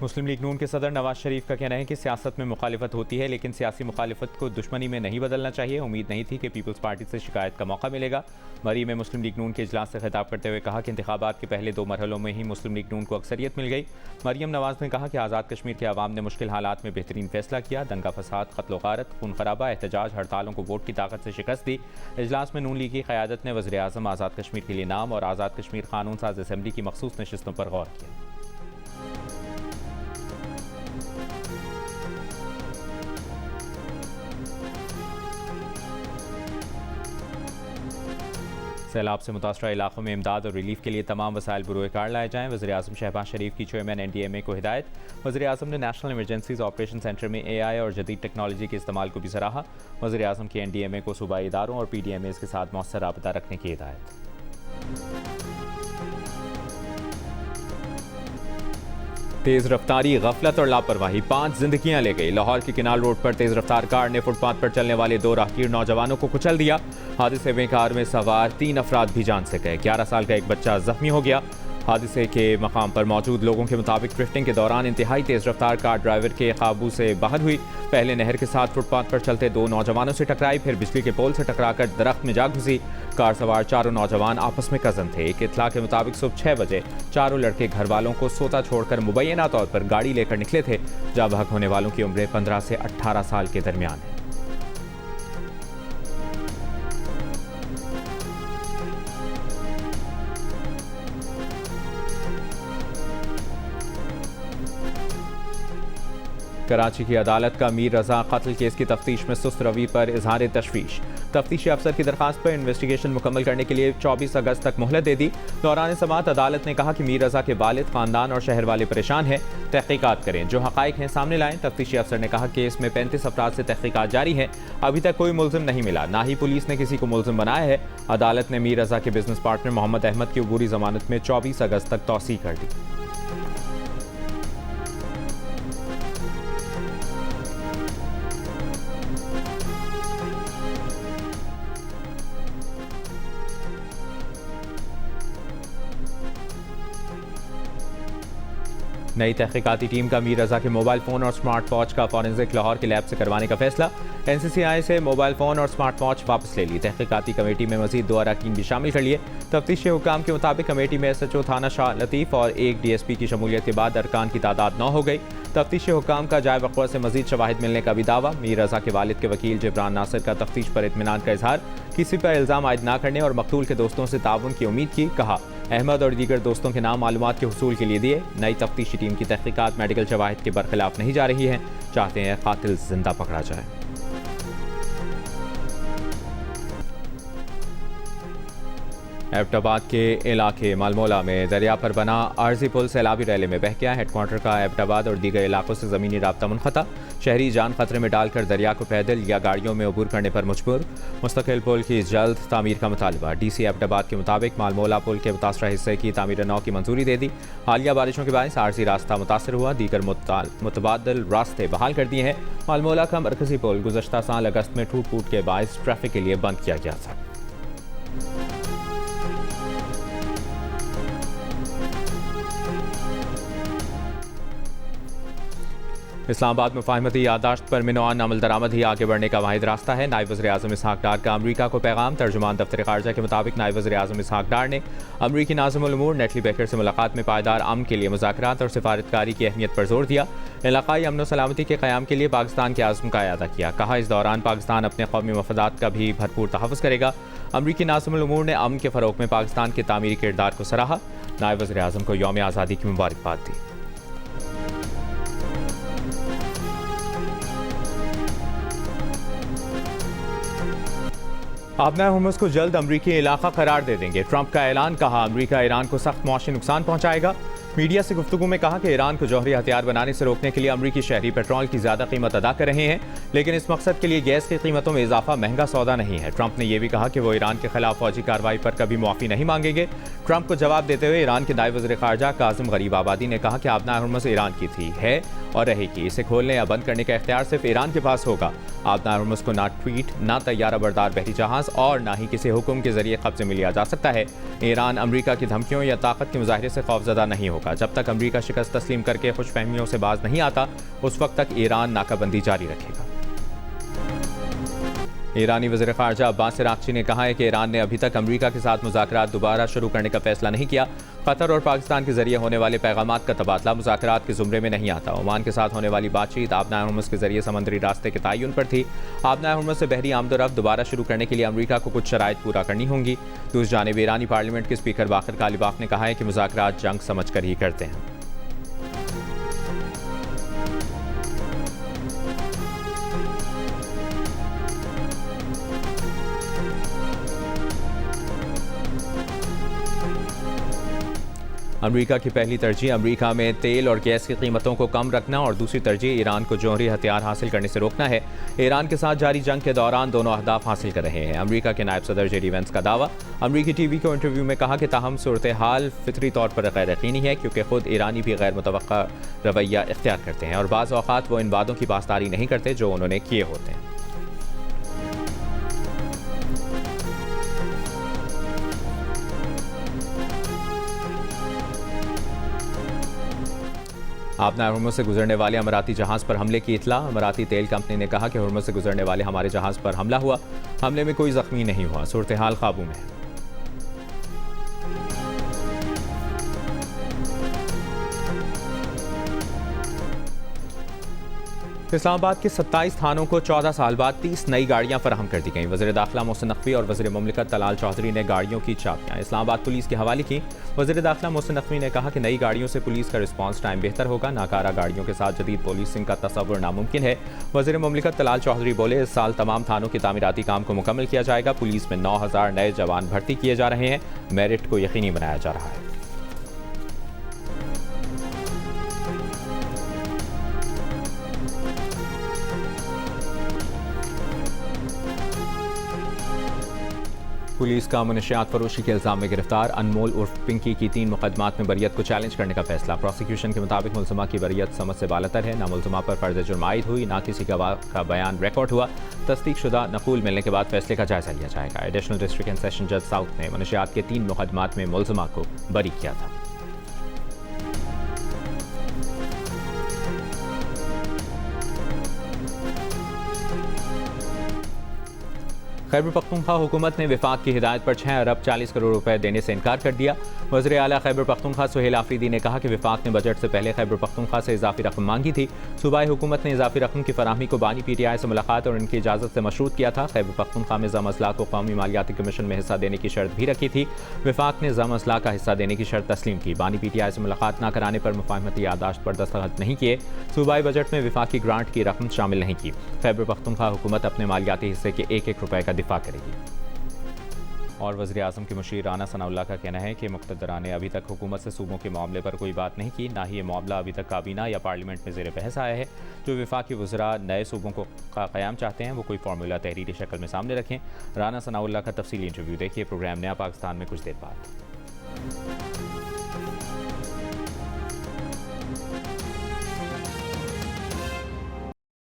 मुस्लिम league नून के सदर नवाज शरीफ का कहना है कि सियासत में मुखालिफत होती है, लेकिन सियासी मुखालिफत को दुश्मनी में नहीं बदलना चाहिए। उम्मीद नहीं थी कि पीपल्स पार्टी से शिकायत का मौका मिलेगा। मरी में मुस्लिम लीग नून के इजलास से खिताब करते हुए कहा कि इंतखाबात के पहले 2 मरहलों में ही मुस्लिम लीग नून को अक्सरियत मिल गई। मरियम नवाज ने कहा कि आज़ाद कश्मीर के अवाम ने मुश्किल हालात में बेहतरीन फैसला किया। दंगा फसाद, कत्ल गारत, खून खराबा, एहतजाज, हड़तालों को वोट की ताकत से शिकस्त दी। इजलास में नून लीग की क़यादत ने वज़ीर आज़म आज़ाद कश्मीर के लिए नाम और आज़ाद कश्मीर कानून साज असम्बली की मखसूस नशिस्तों पर गौर किया। सैलाब से मुतासरा इलाकों में इमदाद और रिलीफ के लिए तमाम वसाइल बुरोए कार लाए जाएँ। वज़ीर आज़म शहबाज शरीफ की चेयरमैन NDMA को हिदायत। वज़ीर आज़म ने नेशनल इमरजेंसीज ऑपरेशन सेंटर में AI और जदीद टेक्नोलॉजी के इस्तेमाल को भी सराहा। वज़ीर आज़म की NDMA को सूबाई इदारों और PDMAs के साथ मौसर राबता रखने की हिदायत। तेज़ रफ्तारी, गफलत और लापरवाही 5 जिंदगियां ले गई। लाहौर की किनाल रोड पर तेज़ रफ्तार कार ने फुटपाथ पर चलने वाले 2 राहगीर नौजवानों को कुचल दिया। हादसे में कार में सवार 3 अफराद भी जान से गए। 11 साल का एक बच्चा जख्मी हो गया। हादसे के मकाम पर मौजूद लोगों के मुताबिक ड्रिफ्टिंग के दौरान इंतहाई तेज़ रफ्तार कार ड्राइवर के काबू से बाहर हुई। पहले नहर के साथ फुटपाथ पर चलते 2 नौजवानों से टकराई, फिर बिजली के पोल से टकराकर दरख्त में जा घुसी। कार सवार 4 नौजवान आपस में कज़न थे। एक इत्तला के मुताबिक सुबह 6 बजे चारों लड़के घर वालों को सोता छोड़कर मुबैना तौर पर गाड़ी लेकर निकले थे। जा भाग होने वालों की उम्रें 15 से 18 साल के दरमियान है। कराची की अदालत का मीर रजा कत्ल केस की तफ्तीश में सुस्त रवि पर इजहार तशवीश। तफ्तीशी अफसर की दरखास्त पर इन्वेस्टिगेशन मुकम्मल करने के लिए 24 अगस्त तक मोहलत दे दी। दौरान समाअत अदालत ने कहा कि मीर रजा के वालिद, खानदान और शहर वाले परेशान हैं। तहकीकात करें, जो हकाइक हैं सामने लाएं। तफ्तीशी अफसर ने कहा केस में 35 अफराद से तहकीकात जारी है। अभी तक कोई मुल्जिम नहीं मिला, ना ही पुलिस ने किसी को मुल्जिम बनाया है। अदालत ने मीर रजा के बिजनेस पार्टनर मोहम्मद अहमद की अबूरी जमानत में 24 अगस्त तक तौसीह कर दी। नई तहकीकाती टीम का मीर रजा के मोबाइल फ़ोन और स्मार्ट वॉच का फॉरेंसिक लाहौर के लैब से करवाने का फैसला। NCCI से मोबाइल फ़ोन और स्मार्ट वॉच वापस ले ली। तहकीकाती कमेटी में मजीद 2 अरकान भी शामिल कर लिए। तफ्तीशी हुकाम के मुताबिक कमेटी में SHO थाना शाह लतीफ़ और 1 DSP की शमूलियत के बाद अरकान की तादाद 9 हो गई। तफ्तीशी हुकाम का जाए वक़्त से मजीद शवाहिद मिलने का भी दावा। मीर रजा के वालिद के वकील जिब्रान नासिर का तफ्तीश पर इत्मीनान का इजहार। किसी पर इल्ज़ाम आयद न करने और मकतूल के दोस्तों से ताउन की उम्मीद की। कहा अहमद और दीगर दोस्तों के नाम मालूमात के हुसूल के लिए दिए। नई तफ्तीशी टीम की तहकीकात मेडिकल शवाहिद के बरखिलाफ नहीं जा रही है। चाहते हैं कातिल जिंदा पकड़ा जाए। एबटाबाद के इलाके मालमोला में दरिया पर बना आर्जी पुल सैलाबी रैले में बह गया। हेडक्वार्टर का एबटाबाद और दीगर इलाकों से ज़मीनी राब्ता मुनक़ता। शहरी जान खतरे में डालकर दरिया को पैदल या गाड़ियों में अबूर करने पर मजबूर। मुस्तकिल पुल की जल्द तामीर का मुतालबा। DC एबटाबाद के मुताबिक मालमोला पुल के मुतासरा हिस्से की तामीर नौ की मंजूरी दे दी। हालिया बारिशों के बायस आर्जी रास्ता मुतासर हुआ। दीगर मुतबादल रास्ते बहाल कर दिए हैं। मालमोला का मरकजी पुल गुज़श्ता साल अगस्त में टूट फूट के बायस ट्रैफिक के लिए बंद किया गया था। इस्लामाबाद मुफाहमती यादाश्त पर मिनवान अमल दरामद ही आगे बढ़ने का वाहिद रास्ता है। नायब वज़ीर आज़म इसहाक डार का अमरीका को पैगाम। तर्जुमान दफ्तर ख़ारजा के मुताबिक नायब वज़ीर आज़म इसहाक डार ने अमरीकी नाज़िमुल उमूर नेटली बेकर से मुलाकात में पायदार अमन के लिए मुज़ाकरात और सिफारतकारी की अहमियत पर जोर दिया। इलाक़ाई अमन व सलामती के क़याम के लिए पाकिस्तान के आज़म का अयादा किया। कहा इस दौरान पाकिस्तान अपने कौमी मफादात का भी भरपूर तहफ़्फ़ुज़ करेगा। अमरीकी नाज़िमुल उमूर ने अमन के फ़रोग़ में पाकिस्तान के तामीरी किरदार को सराहा। नायब वज़ीर आज़म को यौम आज़ादी की मुबारकबाद दी। आबना हुर्मुज़ को जल्द अमरीकी इलाका करार दे देंगे। ट्रंप का ऐलान। कहा अमरीका ईरान को सख्त मौशी नुकसान पहुंचाएगा। मीडिया से गुफ्तगू में कहा कि ईरान को जौहरी हथियार बनाने से रोकने के लिए अमरीकी शहरी पेट्रोल की ज़्यादा कीमत अदा कर रहे हैं, लेकिन इस मकसद के लिए गैस की कीमतों में इजाफा महंगा सौदा नहीं है। ट्रंप ने यह भी कहा कि वो ईरान के खिलाफ फौजी कार्रवाई पर कभी मुआफ़ी नहीं मांगेंगे। ट्रंप को जवाब देते हुए ईरान के नायब वज़ीर ख़ारजा काज़िम गरीब आबादी ने कहा कि आबना हुर्मुज़ ईरान की थी, है और रहेगी। इसे खोलने या बंद करने का इख्तियार सिर्फ ईरान के पास होगा। आबना हुर्मुज़ को ना ट्वीट, ना तैयारा बरदार बहरी जहाज़ और ना ही किसी हुक्म के जरिए कब्जे में लिया जा सकता है। ईरान अमरीका की धमकियों या ताकत के मुजाहरे से खौफजदा नहीं होगा। होगा। जब तक अमेरिका शिकस्त तस्लीम करके खुशफहमियों से बाज नहीं आता, उस वक्त तक ईरान नाकाबंदी जारी रखेगा। ईरानी वज़ीर ख़ारजा अब्बास अराग़ची ने कहा है कि ईरान ने अभी तक अमेरिका के साथ मुज़ाकरात दोबारा शुरू करने का फैसला नहीं किया। कतर और पाकिस्तान के जरिए होने वाले पैगामात का तबादला मुज़ाकरात के ज़ुमरे में नहीं आता। ओमान के साथ होने वाली बातचीत आबनाए हुर्मुज़ के जरिए समंदरी रास्ते के तयन पर थी। आबनाए हुर्मुज़ से बहरी आमदोरफ्त दोबारा शुरू करने के लिए अमेरिका को कुछ शराइत पूरा करनी होंगी। दूसरी जानिब ईरानी पार्लियामेंट के स्पीकर बाकर कालिबाफ ने कहा है कि मुज़ाकरात जंग समझ कर ही करते हैं। अमेरिका की पहली तरजीह अमेरिका में तेल और गैस की कीमतों को कम रखना और दूसरी तरजीह ईरान को जौहरी हथियार हासिल करने से रोकना है। ईरान के साथ जारी जंग के दौरान दोनों अहदाफ हासिल कर रहे हैं। अमेरिका के नायब सदर जेडी वेंस का दावा। अमेरिकी टीवी को इंटरव्यू में कहा कि ताहम सूरत हाल फितरी तौर पर गैर यकीनी है, क्योंकि खुद ईरानी भी गैर मुतवक्का रवैया इख्तियार करते हैं और बाज़ औक़ात वो इन वादों की पासदारी नहीं करते जो उन्होंने किए होते हैं। आबनाए हुर्मुज़ से गुजरने वाले अमाराती जहाज़ पर हमले की इत्ला। अमाराती तेल कंपनी ने कहा कि हुर्मुज़ से गुजरने वाले हमारे जहाज़ पर हमला हुआ। हमले में कोई ज़ख्मी नहीं हुआ। सूरत हाल काबू में है। इस्लामाबाद के 27 थानों को 14 साल बाद 30 नई गाड़ियां फराहम कर दी गईं। वज़ीर दाखिला मोहसिन नकवी और वज़ीर मुमलिकत तलाल चौधरी ने गाड़ियों की चाबियां इस्लामाबाद पुलिस के हवाले की। वज़ीर दाखिला मोहसिन नकवी ने कहा कि नई गाड़ियों से पुलिस का रिस्पांस टाइम बेहतर होगा। नाकारा गाड़ियों के साथ जदीद पुलिसिंग का तसव्वुर नामुमकिन है। वज़ीर मुमलिकत तलाल चौधरी बोले, इस साल तमाम थानों के तामीराती काम को मुकम्मल किया जाएगा। पुलिस में 9000 नए जवान भर्ती किए जा रहे हैं। मेरिट को यकीनी बनाया जा रहा है। पुलिस का मुनशियात फरोशी के इल्ज़ाम में गिरफ्तार अनमोल उर्फ पिंकी की 3 मुकदमात में बरियत को चैलेंज करने का फैसला। प्रोसिक्यूशन के मुताबिक मुलज़मा की बरियत समझ से बालतर है। ना मुलज़मा पर फर्ज जुर्म आयद हुई, ना किसी गवाह का बयान रिकॉर्ड हुआ। तस्दीक शुदा नकूल मिलने के बाद फैसले का जायजा लिया जाएगा। एडिशनल डिस्ट्रिक्ट एंड सेशन जज साउथ ने मुनशियात के 3 मुकदमात में मुलज़मा को बरी किया था। खैबर पख्तूनख्वा हुकूमत ने विफाक की हिदायत पर 6 अरब 40 करोड़ रुपए देने से इनकार कर दिया। वज़ीर आला खैबर पख्तूनख्वा सुहेल आफरीदी ने कहा कि विफाक ने बजट से पहले खैबर पख्तूनख्वा से इजाफी रकम मांगी थी। सूबाई हुकूमत ने इजाफी रकम की फराहमी को बानी PTI से मुलाकात और इनकी इजाज़त से मशरूत किया था। खैबर पख्तूनख्वा में ज़म अज़ला को कौमी मालियाती कमीशन में हिस्सा देने की शर्त भी रखी थी। विफाक ने ज़म अज़ला का हिस्सा देने की शर्त तस्लीम की। बानी PTI से मुलाकात न कराने पर मुफाहमती यादाश्त पर दस्तखत नहीं किए। सूबाई बजट में विफाक की ग्रांट की रकम शामिल नहीं की। खैबर पख्तूनख्वा हुकूमत अपने मालियाती हिस्से के 1-1 रुपए का दिफा करेगी। और वज़ीर आज़म के मुशीर राना सनाउल्लाह का कहना है कि मुक़्तदरान ने अभी तक हुकूमत से सूबों के मामले पर कोई बात नहीं की, ना ही ये मामला अभी तक काबीना या पार्लियामेंट में ज़ेर बहस आया है। जो वफाकी वज़रा नए सूबों को का क़याम चाहते हैं वो कोई फार्मूला तहरीरी शक्ल में सामने रखें। राना सनाउल्लाह का तफसीली इंटरव्यू देखिए प्रोग्राम नया पाकिस्तान में कुछ देर बाद।